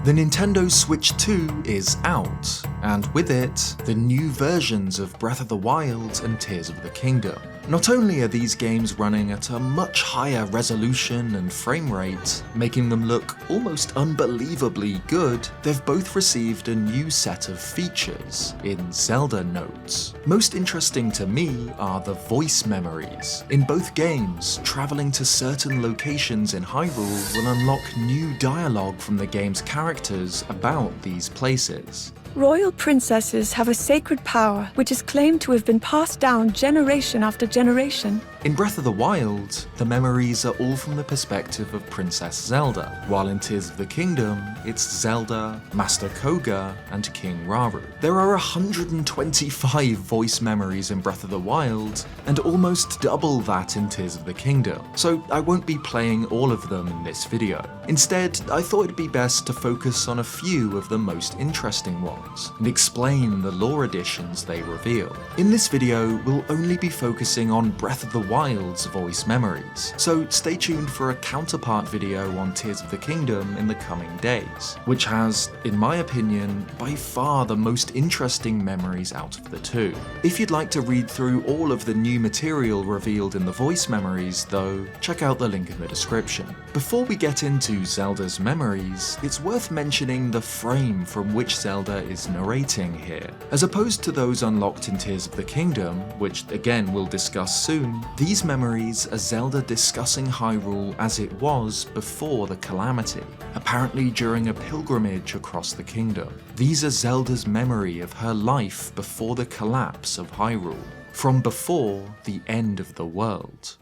The Nintendo Switch 2 is out, and with it, the new versions of Breath of the Wild and Tears of the Kingdom. Not only are these games running at a much higher resolution and frame rate, making them look almost unbelievably good, they've both received a new set of features in Zelda notes. Most interesting to me are the voice memories. In both games, traveling to certain locations in Hyrule will unlock new dialogue from the game's characters about these places. Royal princesses have a sacred power which is claimed to have been passed down generation after generation. In Breath of the Wild, the memories are all from the perspective of Princess Zelda, while in Tears of the Kingdom, it's Zelda, Master Koga, and King Raaru. There are 125 voice memories in Breath of the Wild, and almost double that in Tears of the Kingdom, so I won't be playing all of them in this video. Instead, I thought it'd be best to focus on a few of the most interesting ones, and explain the lore additions they reveal. In this video, we'll only be focusing on Breath of the Wild's voice memories, so stay tuned for a counterpart video on Tears of the Kingdom in the coming days, which has, in my opinion, by far the most interesting memories out of the two. If you'd like to read through all of the new material revealed in the voice memories, though, check out the link in the description. Before we get into Zelda's memories, it's worth mentioning the frame from which Zelda is narrating here. As opposed to those unlocked in Tears of the Kingdom, which again we'll discuss soon, these memories are Zelda discussing Hyrule as it was before the calamity, apparently during a pilgrimage across the kingdom. These are Zelda's memory of her life before the collapse of Hyrule, from before the end of the world.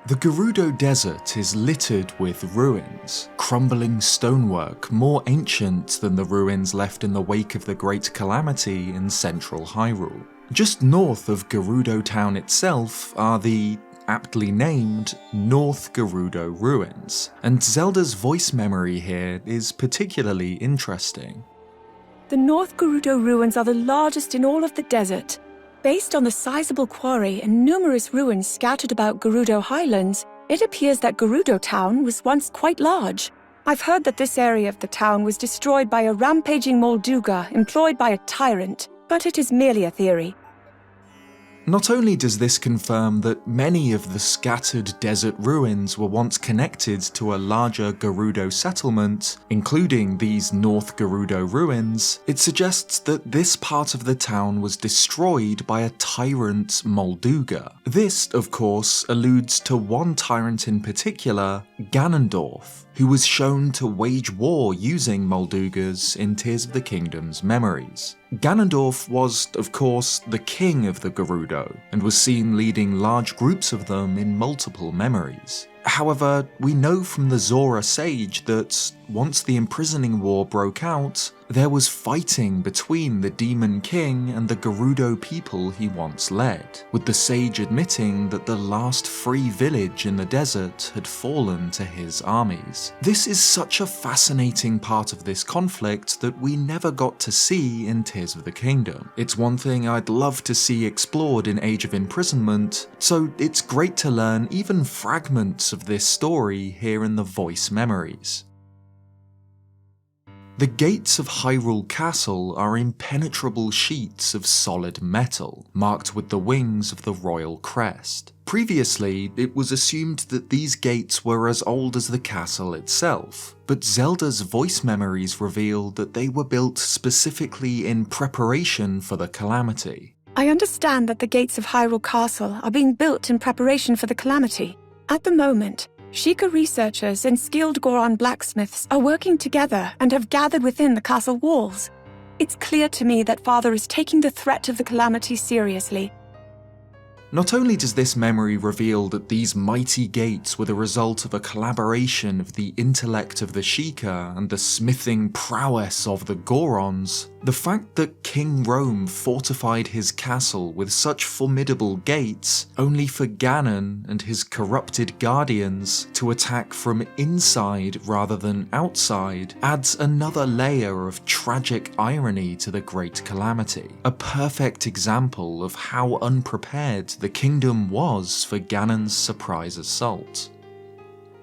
The Gerudo Desert is littered with ruins, crumbling stonework more ancient than the ruins left in the wake of the Great Calamity in central Hyrule. Just north of Gerudo town itself are the aptly named North Gerudo Ruins, and Zelda's voice memory here is particularly interesting. The North Gerudo ruins are the largest in all of the desert. Based on the sizable quarry and numerous ruins scattered about Gerudo Highlands, it appears that Gerudo town was once quite large. I've heard that this area of the town was destroyed by a rampaging Molduga employed by a tyrant, but it is merely a theory. Not only does this confirm that many of the scattered desert ruins were once connected to a larger Gerudo settlement, including these North Gerudo ruins, it suggests that this part of the town was destroyed by a tyrant Molduga. This, of course, alludes to one tyrant in particular, Ganondorf, who was shown to wage war using Moldugas in Tears of the Kingdom's memories. Ganondorf was, of course, the king of the Gerudo, and was seen leading large groups of them in multiple memories. However, we know from the Zora Sage that, once the imprisoning war broke out, there was fighting between the Demon King and the Gerudo people he once led, with the sage admitting that the last free village in the desert had fallen to his armies. This is such a fascinating part of this conflict that we never got to see in Tears of the Kingdom. It's one thing I'd love to see explored in Age of Imprisonment, so it's great to learn even fragments of this story here in the voice memories. The gates of Hyrule Castle are impenetrable sheets of solid metal, marked with the wings of the royal crest. Previously, it was assumed that these gates were as old as the castle itself, but Zelda's voice memories reveal that they were built specifically in preparation for the calamity. I understand that the gates of Hyrule Castle are being built in preparation for the calamity. At the moment, Sheikah researchers and skilled Goron blacksmiths are working together and have gathered within the castle walls. It's clear to me that Father is taking the threat of the calamity seriously. Not only does this memory reveal that these mighty gates were the result of a collaboration of the intellect of the Sheikah and the smithing prowess of the Gorons, the fact that King Rome fortified his castle with such formidable gates only for Ganon and his corrupted guardians to attack from inside rather than outside adds another layer of tragic irony to the Great Calamity, a perfect example of how unprepared the kingdom was for Ganon's surprise assault.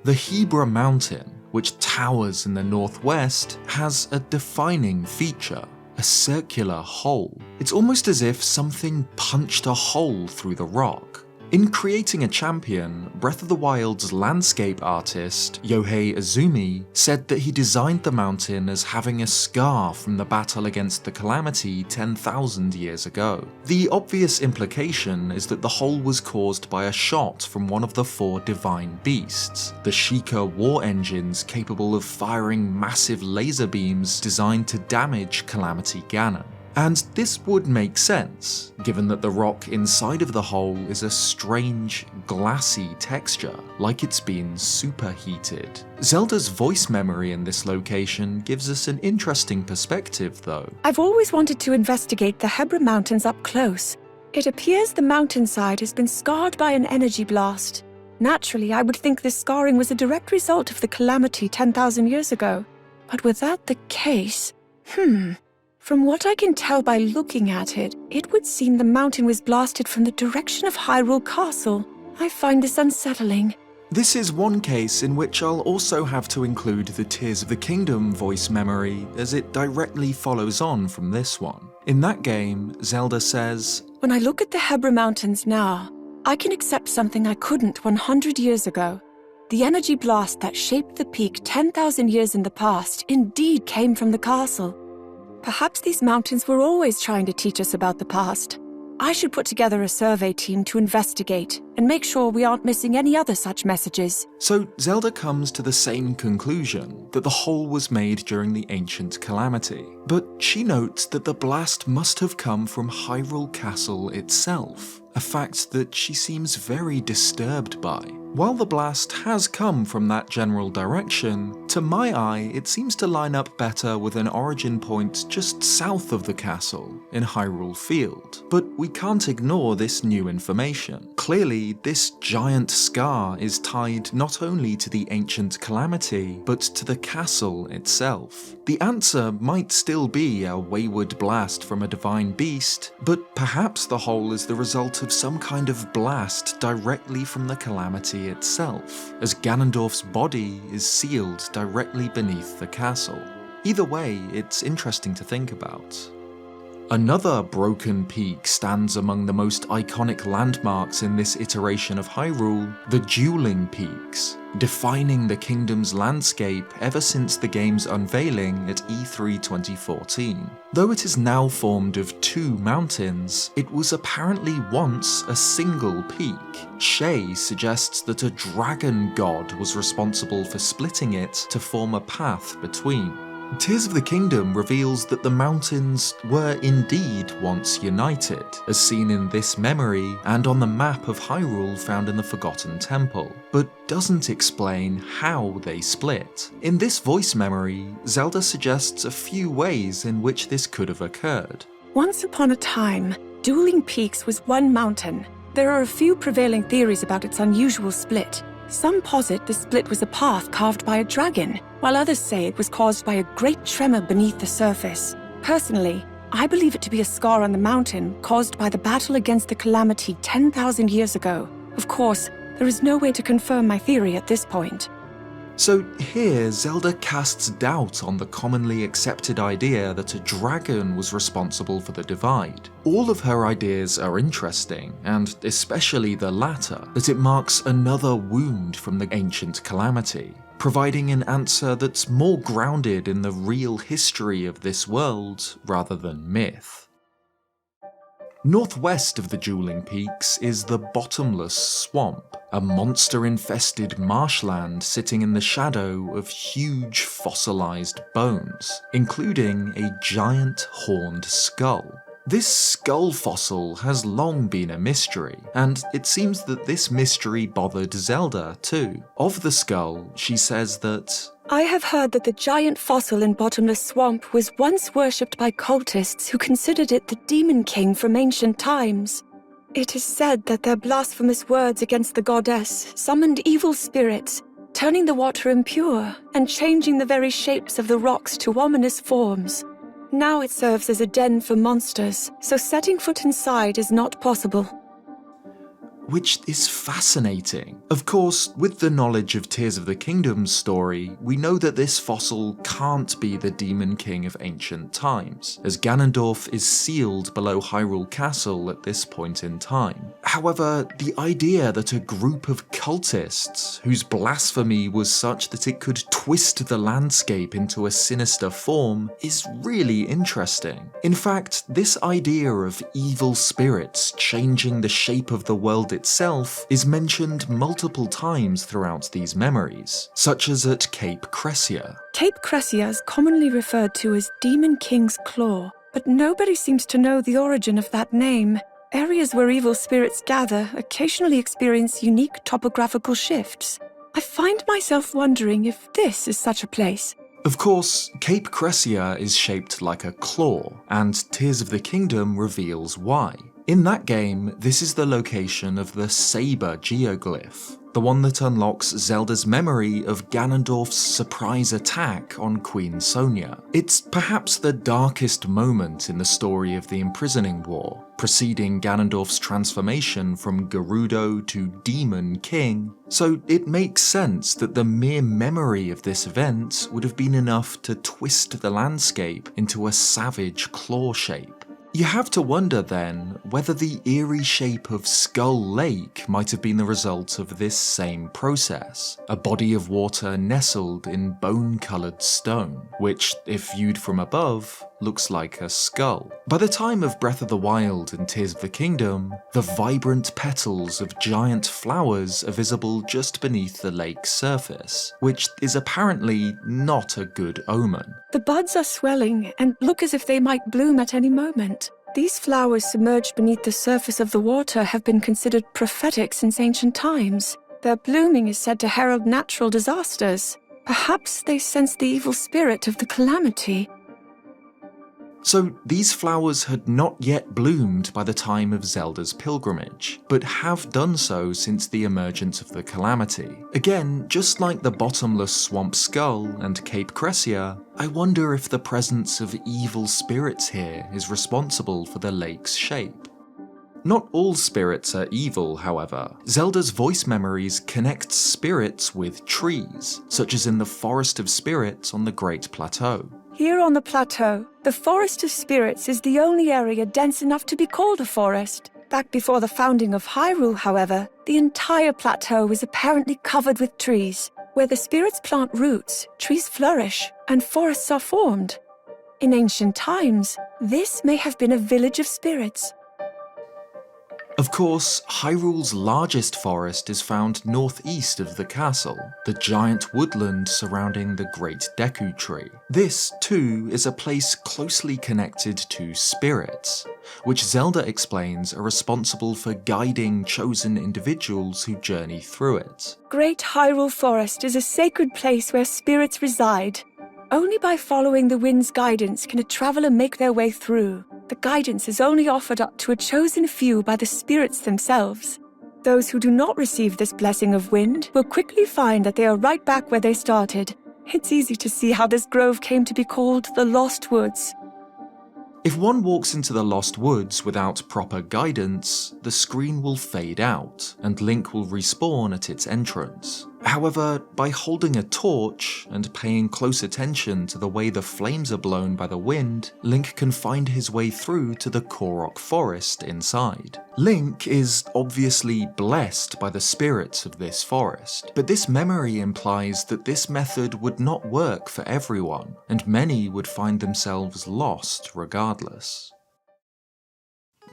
The Hebra Mountain, which towers in the northwest, has a defining feature: a circular hole. It's almost as if something punched a hole through the rock. In creating a champion, Breath of the Wild's landscape artist, Yohei Izumi, said that he designed the mountain as having a scar from the battle against the Calamity 10,000 years ago. The obvious implication is that the hole was caused by a shot from one of the 4 divine beasts, the Sheikah war engines capable of firing massive laser beams designed to damage Calamity Ganon. And this would make sense, given that the rock inside of the hole is a strange, glassy texture, like it's been superheated. Zelda's voice memory in this location gives us an interesting perspective, though. I've always wanted to investigate the Hebra Mountains up close. It appears the mountainside has been scarred by an energy blast. Naturally, I would think this scarring was a direct result of the Calamity 10,000 years ago. But was that the case? From what I can tell by looking at it, it would seem the mountain was blasted from the direction of Hyrule Castle. I find this unsettling. This is one case in which I'll also have to include the Tears of the Kingdom voice memory, as it directly follows on from this one. In that game, Zelda says, "When I look at the Hebra Mountains now, I can accept something I couldn't 100 years ago. The energy blast that shaped the peak 10,000 years in the past indeed came from the castle. Perhaps these mountains were always trying to teach us about the past. I should put together a survey team to investigate and make sure we aren't missing any other such messages." So Zelda comes to the same conclusion, that the hole was made during the ancient Calamity. But she notes that the blast must have come from Hyrule Castle itself, a fact that she seems very disturbed by. While the blast has come from that general direction, to my eye it seems to line up better with an origin point just south of the castle, in Hyrule Field. But we can't ignore this new information. Clearly, this giant scar is tied not only to the ancient Calamity, but to the castle itself. The answer might still be a wayward blast from a divine beast, but perhaps the hole is the result of some kind of blast directly from the Calamity itself, as Ganondorf's body is sealed directly beneath the castle. Either way, it's interesting to think about. Another broken peak stands among the most iconic landmarks in this iteration of Hyrule, the Dueling Peaks, defining the kingdom's landscape ever since the game's unveiling at E3 2014. Though it is now formed of 2 mountains, it was apparently once a single peak. Shay suggests that a dragon god was responsible for splitting it to form a path between. Tears of the Kingdom reveals that the mountains were indeed once united, as seen in this memory and on the map of Hyrule found in the Forgotten Temple, but doesn't explain how they split. In this voice memory, Zelda suggests a few ways in which this could have occurred. Once upon a time, Dueling Peaks was one mountain. There are a few prevailing theories about its unusual split. Some posit the split was a path carved by a dragon, while others say it was caused by a great tremor beneath the surface. Personally, I believe it to be a scar on the mountain caused by the battle against the Calamity 10,000 years ago. Of course, there is no way to confirm my theory at this point. So here, Zelda casts doubt on the commonly accepted idea that a dragon was responsible for the divide. All of her ideas are interesting, and especially the latter, that it marks another wound from the ancient Calamity, providing an answer that's more grounded in the real history of this world rather than myth. Northwest of the Dueling Peaks is the Bottomless Swamp, a monster-infested marshland sitting in the shadow of huge fossilized bones, including a giant horned skull. This skull fossil has long been a mystery, and it seems that this mystery bothered Zelda too. Of the skull, she says that, I have heard that the giant fossil in Bottomless Swamp was once worshipped by cultists who considered it the Demon King from ancient times. It is said that their blasphemous words against the goddess summoned evil spirits, turning the water impure and changing the very shapes of the rocks to ominous forms. Now it serves as a den for monsters, so setting foot inside is not possible. which is fascinating. Of course, with the knowledge of Tears of the Kingdom's story, we know that this fossil can't be the Demon King of ancient times, as Ganondorf is sealed below Hyrule Castle at this point in time. However, the idea that a group of cultists, whose blasphemy was such that it could twist the landscape into a sinister form, is really interesting. In fact, this idea of evil spirits changing the shape of the world itself is mentioned multiple times throughout these memories, such as at Cape Cressia. Cape Cressia is commonly referred to as Demon King's Claw, but nobody seems to know the origin of that name. Areas where evil spirits gather occasionally experience unique topographical shifts. I find myself wondering if this is such a place. Of course, Cape Cressia is shaped like a claw, and Tears of the Kingdom reveals why. In that game, this is the location of the Saber geoglyph, the one that unlocks Zelda's memory of Ganondorf's surprise attack on Queen Sonia. It's perhaps the darkest moment in the story of the Imprisoning War, preceding Ganondorf's transformation from Gerudo to Demon King, so it makes sense that the mere memory of this event would have been enough to twist the landscape into a savage claw shape. You have to wonder then whether the eerie shape of Skull Lake might have been the result of this same process, a body of water nestled in bone-coloured stone, which, if viewed from above, looks like a skull. By the time of Breath of the Wild and Tears of the Kingdom, the vibrant petals of giant flowers are visible just beneath the lake's surface, which is apparently not a good omen. The buds are swelling and look as if they might bloom at any moment. These flowers submerged beneath the surface of the water have been considered prophetic since ancient times. Their blooming is said to herald natural disasters. Perhaps they sense the evil spirit of the calamity. So these flowers had not yet bloomed by the time of Zelda's pilgrimage, but have done so since the emergence of the calamity. Again, just like the bottomless swamp skull and Cape Cressia, I wonder if the presence of evil spirits here is responsible for the lake's shape. Not all spirits are evil, however. Zelda's voice memories connect spirits with trees, such as in the Forest of Spirits on the Great Plateau. Here on the plateau, the Forest of Spirits is the only area dense enough to be called a forest. Back before the founding of Hyrule, however, the entire plateau is apparently covered with trees. Where the spirits plant roots, trees flourish, and forests are formed. In ancient times, this may have been a village of spirits. Of course, Hyrule's largest forest is found northeast of the castle, the giant woodland surrounding the Great Deku Tree. This, too, is a place closely connected to spirits, which Zelda explains are responsible for guiding chosen individuals who journey through it. Great Hyrule Forest is a sacred place where spirits reside. Only by following the wind's guidance can a traveler make their way through. The guidance is only offered up to a chosen few by the spirits themselves. Those who do not receive this blessing of wind will quickly find that they are right back where they started. It's easy to see how this grove came to be called the Lost Woods. If one walks into the Lost Woods without proper guidance, the screen will fade out, and Link will respawn at its entrance. However, by holding a torch and paying close attention to the way the flames are blown by the wind, Link can find his way through to the Korok Forest inside. Link is obviously blessed by the spirits of this forest, but this memory implies that this method would not work for everyone, and many would find themselves lost regardless.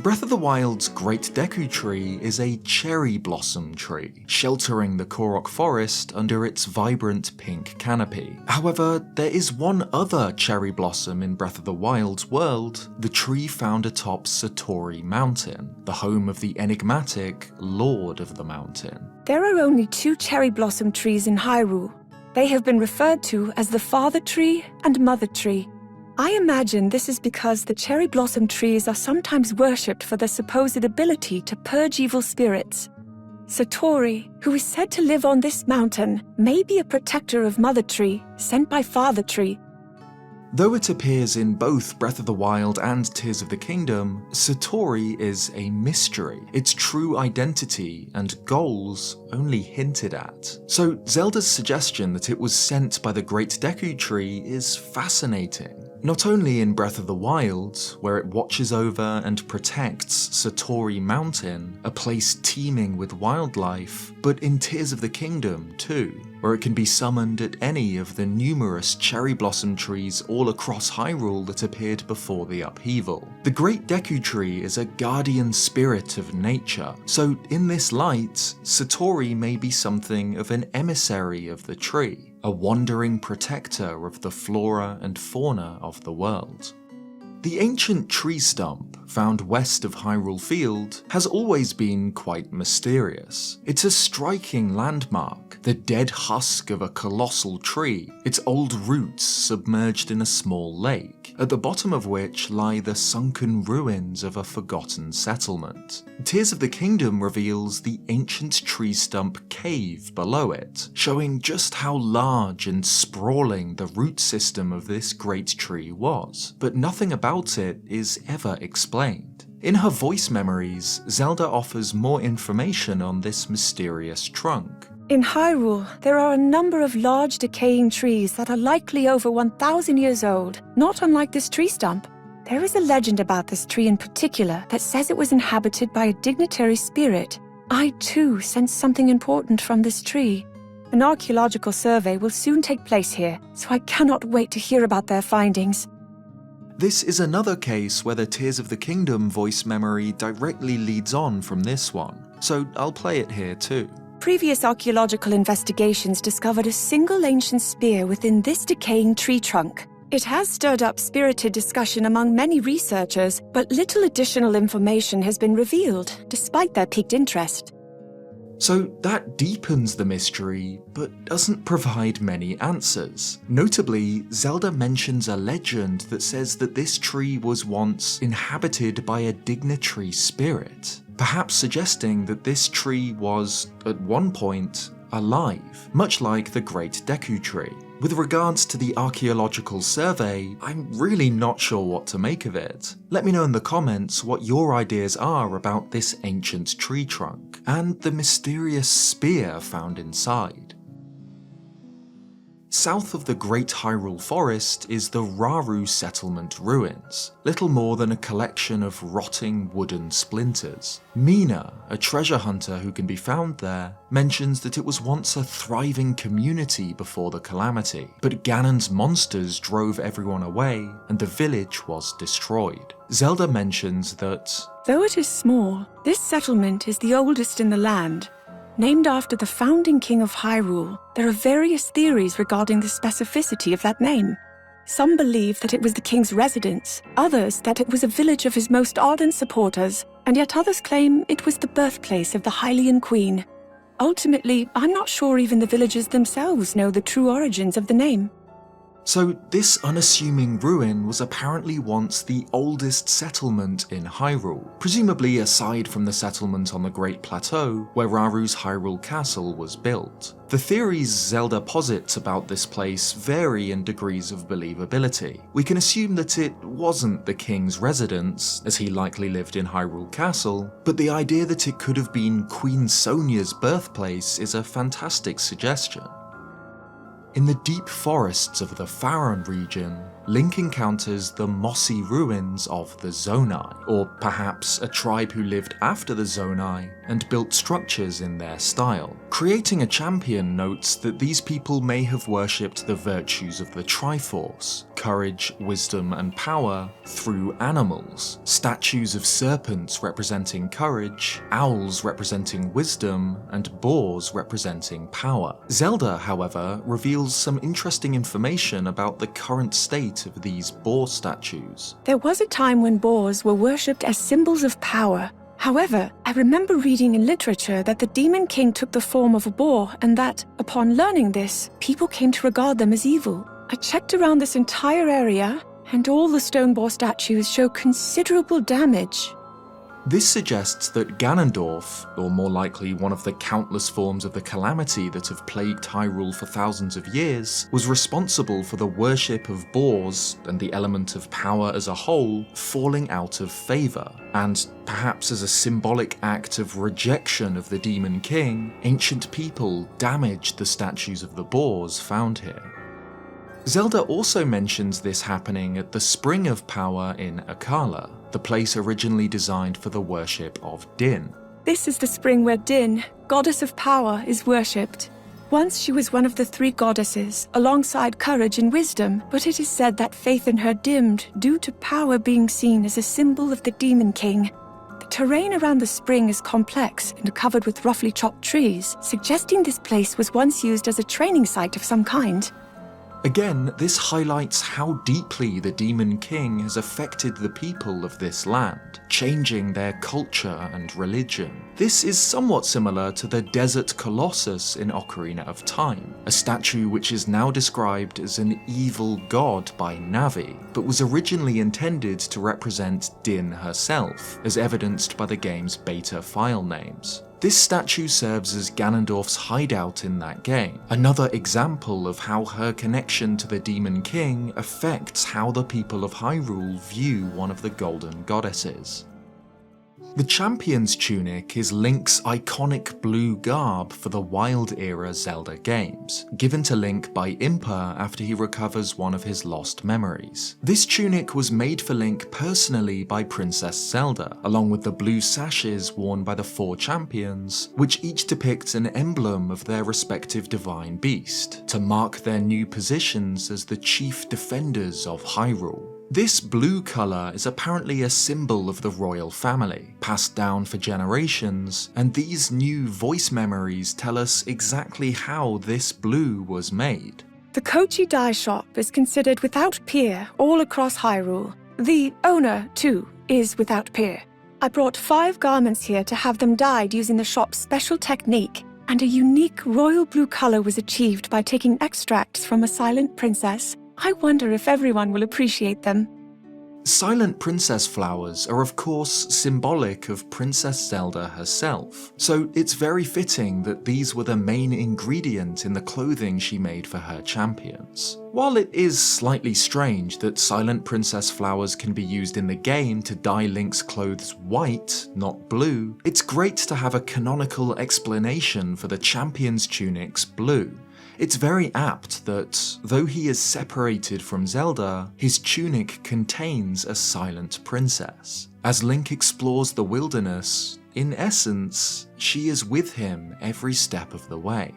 Breath of the Wild's Great Deku Tree is a cherry blossom tree, sheltering the Korok Forest under its vibrant pink canopy. However, there is one other cherry blossom in Breath of the Wild's world, the tree found atop Sattorii Mountain, the home of the enigmatic Lord of the Mountain. There are only 2 cherry blossom trees in Hyrule. They have been referred to as the Father Tree and Mother Tree. I imagine this is because the cherry blossom trees are sometimes worshipped for their supposed ability to purge evil spirits. Sattorii, who is said to live on this mountain, may be a protector of Mother Tree, sent by Father Tree. Though it appears in both Breath of the Wild and Tears of the Kingdom, Sattorii is a mystery, its true identity and goals only hinted at. So Zelda's suggestion that it was sent by the Great Deku Tree is fascinating. Not only in Breath of the Wild, where it watches over and protects Sattorii Mountain, a place teeming with wildlife, but in Tears of the Kingdom too, where it can be summoned at any of the numerous cherry blossom trees all across Hyrule that appeared before the upheaval. The Great Deku Tree is a guardian spirit of nature, so in this light, Sattorii may be something of an emissary of the tree, a wandering protector of the flora and fauna of the world. The ancient tree stump, found west of Hyrule Field, has always been quite mysterious. It's a striking landmark, the dead husk of a colossal tree, its old roots submerged in a small lake, at the bottom of which lie the sunken ruins of a forgotten settlement. Tears of the Kingdom reveals the ancient tree stump cave below it, showing just how large and sprawling the root system of this great tree was, but nothing about it is ever explained. In her voice memories, Zelda offers more information on this mysterious trunk. In Hyrule, there are a number of large decaying trees that are likely over 1,000 years old, not unlike this tree stump. There is a legend about this tree in particular that says it was inhabited by a dignitary spirit. I too sense something important from this tree. An archaeological survey will soon take place here, so I cannot wait to hear about their findings. This is another case where the Tears of the Kingdom voice memory directly leads on from this one, so I'll play it here too. Previous archaeological investigations discovered a single ancient spear within this decaying tree trunk. It has stirred up spirited discussion among many researchers, but little additional information has been revealed, despite their piqued interest. So that deepens the mystery, but doesn't provide many answers. Notably, Zelda mentions a legend that says that this tree was once inhabited by a dignitary spirit, perhaps suggesting that this tree was, at one point, alive, much like the Great Deku Tree. With regards to the archaeological survey, I'm really not sure what to make of it. Let me know in the comments what your ideas are about this ancient tree trunk, and the mysterious spear found inside. South of the Great Hyrule Forest is the Raaru settlement ruins, little more than a collection of rotting wooden splinters. Mina, a treasure hunter who can be found there, mentions that it was once a thriving community before the calamity, but Ganon's monsters drove everyone away and the village was destroyed. Zelda mentions that, though it is small, this settlement is the oldest in the land. Named after the founding king of Hyrule, there are various theories regarding the specificity of that name. Some believe that it was the king's residence, others that it was a village of his most ardent supporters, and yet others claim it was the birthplace of the Hylian queen. Ultimately, I'm not sure even the villagers themselves know the true origins of the name. So this unassuming ruin was apparently once the oldest settlement in Hyrule, presumably aside from the settlement on the Great Plateau where Raaru's Hyrule Castle was built. The theories Zelda posits about this place vary in degrees of believability. We can assume that it wasn't the king's residence, as he likely lived in Hyrule Castle, but the idea that it could have been Queen Sonia's birthplace is a fantastic suggestion. In the deep forests of the Faron region, Link encounters the mossy ruins of the Zonai, or perhaps a tribe who lived after the Zonai and built structures in their style. Creating a Champion notes that these people may have worshipped the virtues of the Triforce, courage, wisdom, and power, through animals. Statues of serpents representing courage, owls representing wisdom, and boars representing power. Zelda, however, reveals some interesting information about the current state of these boar statues. There was a time when boars were worshipped as symbols of power. However, I remember reading in literature that the Demon King took the form of a boar and that, upon learning this, people came to regard them as evil. I checked around this entire area, and all the stone boar statues show considerable damage. This suggests that Ganondorf, or more likely one of the countless forms of the calamity that have plagued Hyrule for thousands of years, was responsible for the worship of boars and the element of power as a whole falling out of favour, and perhaps as a symbolic act of rejection of the Demon King, ancient people damaged the statues of the boars found here. Zelda also mentions this happening at the Spring of Power in Akala, the place originally designed for the worship of Din. This is the spring where Din, goddess of power, is worshipped. Once she was one of the three goddesses, alongside courage and wisdom, but it is said that faith in her dimmed due to power being seen as a symbol of the Demon King. The terrain around the spring is complex and covered with roughly chopped trees, suggesting this place was once used as a training site of some kind. Again, this highlights how deeply the Demon King has affected the people of this land, changing their culture and religion. This is somewhat similar to the Desert Colossus in Ocarina of Time, a statue which is now described as an evil god by Navi, but was originally intended to represent Din herself, as evidenced by the game's beta file names. This statue serves as Ganondorf's hideout in that game, another example of how her connection to the Demon King affects how the people of Hyrule view one of the Golden Goddesses. The Champions Tunic is Link's iconic blue garb for the Wild-era Zelda games, given to Link by Impa after he recovers one of his lost memories. This tunic was made for Link personally by Princess Zelda, along with the blue sashes worn by the four champions, which each depict an emblem of their respective divine beast, to mark their new positions as the chief defenders of Hyrule. This blue colour is apparently a symbol of the royal family, passed down for generations, and these new voice memories tell us exactly how this blue was made. The Kochi dye shop is considered without peer all across Hyrule. The owner, too, is without peer. I brought 5 garments here to have them dyed using the shop's special technique, and a unique royal blue colour was achieved by taking extracts from a silent princess. I wonder if everyone will appreciate them. Silent princess flowers are of course symbolic of Princess Zelda herself, so it's very fitting that these were the main ingredient in the clothing she made for her champions. While it is slightly strange that silent princess flowers can be used in the game to dye Link's clothes white, not blue, it's great to have a canonical explanation for the Champions Tunic's blue. It's very apt that, though he is separated from Zelda, his tunic contains a silent princess. As Link explores the wilderness, in essence, she is with him every step of the way.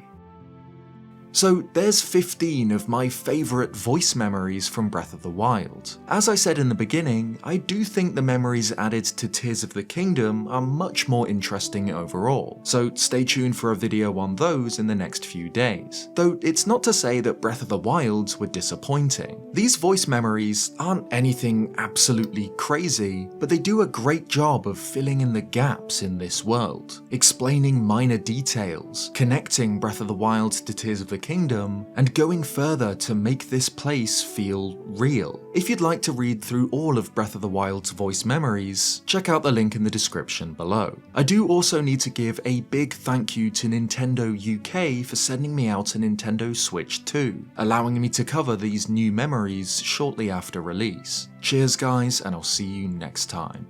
So there's 15 of my favourite voice memories from Breath of the Wild. As I said in the beginning, I do think the memories added to Tears of the Kingdom are much more interesting overall, so stay tuned for a video on those in the next few days. Though it's not to say that Breath of the Wild were disappointing. These voice memories aren't anything absolutely crazy, but they do a great job of filling in the gaps in this world, explaining minor details, connecting Breath of the Wild to Tears of the Kingdom, and going further to make this place feel real. If you'd like to read through all of Breath of the Wild's voice memories, check out the link in the description below. I do also need to give a big thank you to Nintendo UK for sending me out a Nintendo Switch 2, allowing me to cover these new memories shortly after release. Cheers guys, and I'll see you next time.